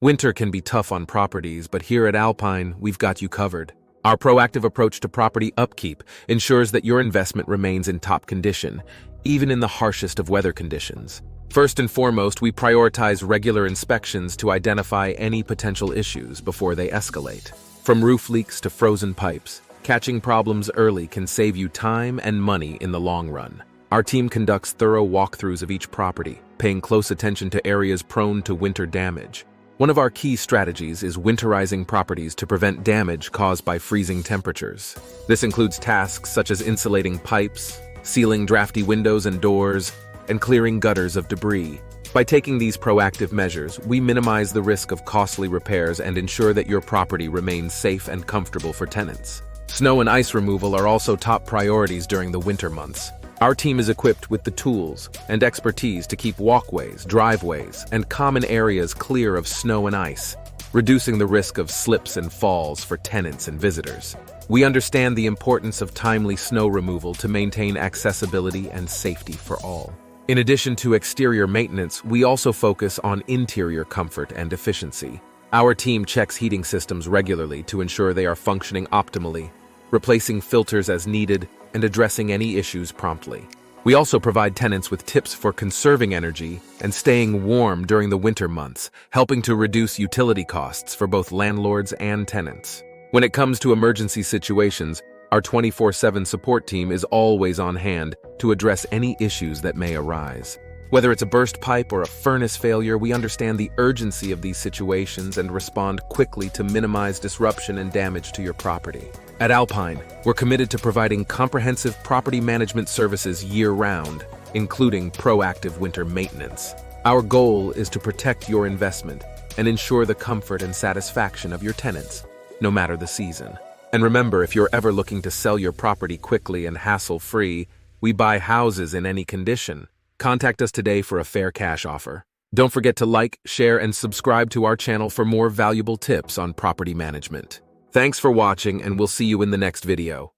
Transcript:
Winter can be tough on properties, but here at Alpine, we've got you covered. Our proactive approach to property upkeep ensures that your investment remains in top condition, even in the harshest of weather conditions. First and foremost, we prioritize regular inspections to identify any potential issues before they escalate. From roof leaks to frozen pipes, catching problems early can save you time and money in the long run. Our team conducts thorough walkthroughs of each property, paying close attention to areas prone to winter damage. One of our key strategies is winterizing properties to prevent damage caused by freezing temperatures. This includes tasks such as insulating pipes, sealing drafty windows and doors, and clearing gutters of debris. By taking these proactive measures, we minimize the risk of costly repairs and ensure that your property remains safe and comfortable for tenants. Snow and ice removal are also top priorities during the winter months. Our team is equipped with the tools and expertise to keep walkways, driveways, and common areas clear of snow and ice, reducing the risk of slips and falls for tenants and visitors. We understand the importance of timely snow removal to maintain accessibility and safety for all. In addition to exterior maintenance, we also focus on interior comfort and efficiency. Our team checks heating systems regularly to ensure they are functioning optimally, replacing filters as needed, and addressing any issues promptly. We also provide tenants with tips for conserving energy and staying warm during the winter months, helping to reduce utility costs for both landlords and tenants. When it comes to emergency situations, our 24/7 support team is always on hand to address any issues that may arise. Whether it's a burst pipe or a furnace failure, we understand the urgency of these situations and respond quickly to minimize disruption and damage to your property. At Alpine, we're committed to providing comprehensive property management services year-round, including proactive winter maintenance. Our goal is to protect your investment and ensure the comfort and satisfaction of your tenants, no matter the season. And remember, if you're ever looking to sell your property quickly and hassle-free, we buy houses in any condition. Contact us today for a fair cash offer. Don't forget to like, share, and subscribe to our channel for more valuable tips on property management. Thanks for watching, and we'll see you in the next video.